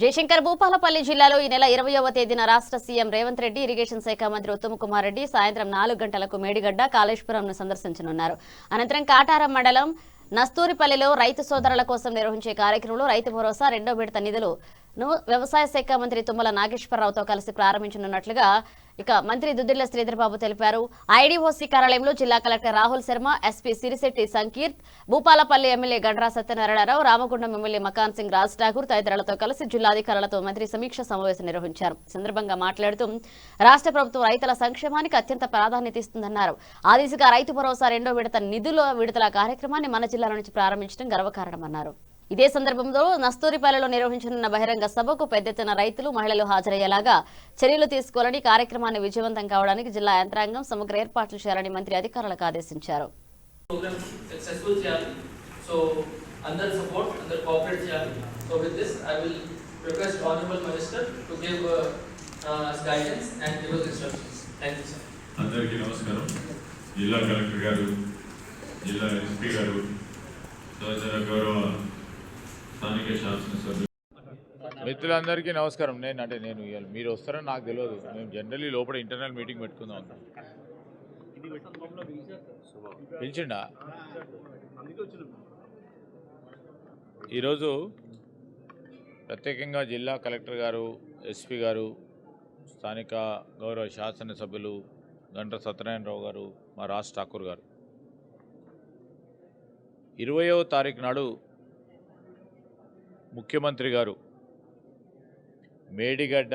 జయశంకర్ భూపాలపల్లి జిల్లాలో ఈ నెల 20వ తేదీన రాష్ట్ర సీఎం రేవంత్ రెడ్డి, ఇరిగేషన్ శాఖ మంత్రి ఉత్తమ్ కుమార్ రెడ్డి సాయంత్రం 4 గంటలకు మేడిగడ్డ, కాళేశ్వరంను సందర్శించనున్నారు. అనంతరం కాటారం మండలం నస్తూరిపల్లిలో రైతు సోదరుల కోసం నిర్వహించే కార్యక్రమంలో రైతు భరోసా రెండో విడత నిధులను వ్యవసాయ శాఖ మంత్రి తుమ్మల నాగేశ్వరరావుతో కలిసి ప్రారంభించనున్నట్లుగా మంత్రి దుద్దిళ్ల శ్రీధర్బాబు తెలిపారు. ఐడీఓసీ కార్యాలయంలో జిల్లా collector Rahul Sharma, SP Sirisetti Sankeerth, Bhupalpally MLA Gandra Satyanarayana Rao, Ramagundam MLA Makan Singh Raj Thakur తదితరులతో కలిసి జిల్లాధికారులతో మంత్రి సమీక్ష సమావేశం నిర్వహించారు. ఈ సందర్భంగా మాట్లాడుతూ రాష్ట్ర ప్రభుత్వం రైతుల సంక్షేమానికి అత్యంత ప్రాధాన్యత ఇస్తుందన్నారు. ఆ దిశగా రైతు భరోసా రెండో విడత నిధుల విడుదల కార్యక్రమాన్ని మన జిల్లాల నుంచి ప్రారంభించడం గర్వకారణమన్నారు. ఇదే సందర్భంలో నస్తూరిపల్లిలో నిర్వహించనున్న బహిరంగ సభకు పెద్ద ఎత్తున రైతులు, మహిళలు హాజరయ్యేలాగా చర్యలు తీసుకోవాలని, కార్యక్రమాన్ని విజయవంతం కావడానికి జిల్లా యంత్రాంగం సమగ్ర ఏర్పాట్లు చేయాలని మంత్రి అధికారులకు ఆదేశించారు. జిల్లా కలెక్టర్ గారు, జిల్లా ఎస్పీ గారు, గౌరవ స్థానిక శాసనసభ్యులు మిత్రులందరికీ నమస్కారం. నేను మీరు వస్తారని నాకు తెలియదు. మేము జనరల్లీ లోపల ఇంటర్నల్ మీటింగ్ పెట్టుకుందాం. పిలిచిండా? ఈరోజు ప్రత్యేకంగా జిల్లా కలెక్టర్ గారు, ఎస్పీ గారు, స్థానిక గౌరవ శాసనసభ్యులు గండ్ర సత్యనారాయణరావు గారు, మా రాజ్ ఠాకూర్ గారు 20వ తారీఖు నాడు ముఖ్యమంత్రి గారు మేడిగడ్డ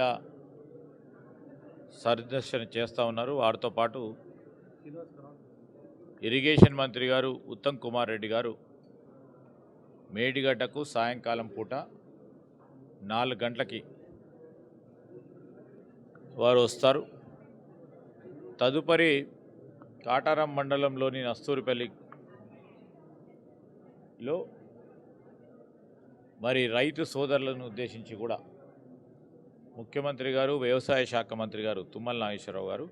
సందర్శన చేస్తూ ఉన్నారు. వారితో పాటు ఇరిగేషన్ మంత్రి గారు ఉత్తమ్ కుమార్ రెడ్డి గారు మేడిగడ్డకు సాయంకాలం పూట 4 గంటలకి వారు వస్తారు. తదుపరి కాటారం మండలంలోని నస్తూరిపల్లిలో మరి రైతు సోదరులను ఉద్దేశించి కూడా ముఖ్యమంత్రి గారు, వ్యవసాయ శాఖ మంత్రి గారు తుమ్మల నాగేశ్వరరావు గారు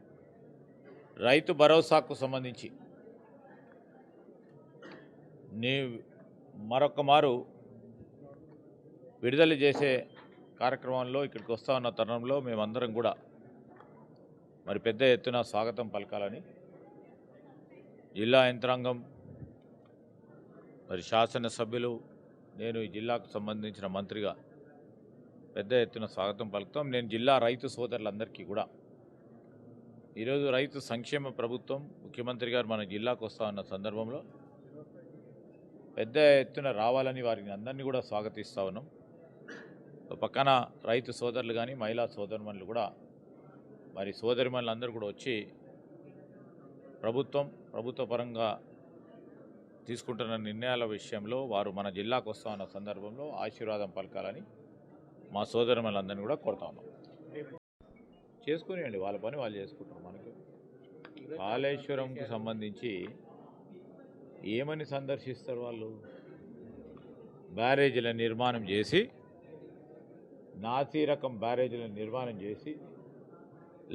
రైతు భరోసాకు సంబంధించి మరొక మారు విడుదల చేసే కార్యక్రమంలో ఇక్కడికి వస్తూ ఉన్న తరుణంలో మేమందరం కూడా మరి పెద్ద ఎత్తున స్వాగతం పలకాలని జిల్లా యంత్రాంగం, మరి శాసనసభ్యులు, నేను ఈ జిల్లాకు సంబంధించిన మంత్రిగా పెద్ద ఎత్తున స్వాగతం పలుకుతాం. నేను జిల్లా రైతు సోదరులందరికీ కూడా ఈరోజు రైతు సంక్షేమ ప్రభుత్వం, ముఖ్యమంత్రి గారు మన జిల్లాకు వస్తూ ఉన్న సందర్భంలో పెద్ద ఎత్తున రావాలని వారిని అందరినీ కూడా స్వాగతిస్తూ ఉన్నాం. పక్కన రైతు సోదరులు కానీ, మహిళా సోదరుమణులు కూడా, మరి సోదరిమణులు అందరూ కూడా వచ్చి ప్రభుత్వ పరంగా తీసుకుంటున్న నిర్ణయాల విషయంలో వారు మన జిల్లాకు వస్తూ ఉన్న సందర్భంలో ఆశీర్వాదం పలకాలని మా సోదరులందరినీ కూడా కోరుతా ఉన్నాం. చేసుకునేయండి, వాళ్ళ పని వాళ్ళు చేసుకుంటారు. మనకి కాళేశ్వరంకి సంబంధించి ఏమని సందర్శిస్తారు వాళ్ళు? బ్యారేజీల నిర్మాణం చేసి, నాసీ రకం బ్యారేజీల నిర్మాణం చేసి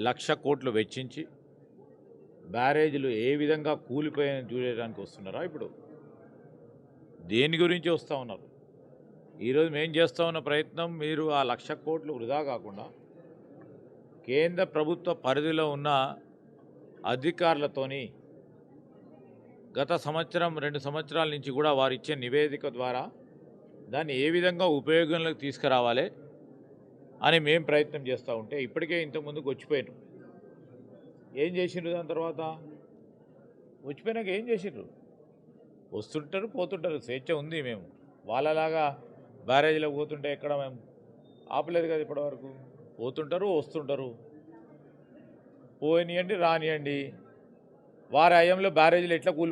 1,00,000 కోట్లు వెచ్చించి బ్యారేజీలు ఏ విధంగా కూలిపోయాయని చూడడానికి వస్తున్నారా? ఇప్పుడు దేని గురించి వస్తూ ఉన్నారు? ఈరోజు మేము చేస్తూ ఉన్న ప్రయత్నం, మీరు ఆ 1,00,000 కోట్లు వృధా కాకుండా కేంద్ర ప్రభుత్వ పరిధిలో ఉన్న అధికారులతోని గత సంవత్సరం 2 సంవత్సరాల నుంచి కూడా వారు ఇచ్చే నివేదిక ద్వారా దాన్ని ఏ విధంగా ఉపయోగంలోకి తీసుకురావాలి అని మేము ప్రయత్నం చేస్తూ ఉంటే ఇప్పటికే ఇంతకుముందుకు వచ్చిపోయారు. ఏం చేసిండ్రు? దాని తర్వాత వచ్చిపోయినాక ఏం చేసిండ్రు? వస్తుంటారు, పోతుంటారు, స్వేచ్ఛ ఉంది. మేము వాళ్ళలాగా బ్యారేజీలో పోతుంటే ఎక్కడ మేము ఆపలేదు కదా ఇప్పటివరకు. పోతుంటారు, వస్తుంటారు, పోనియండి, రానియండి. వారి హయాంలో బ్యారేజీలు ఎట్లా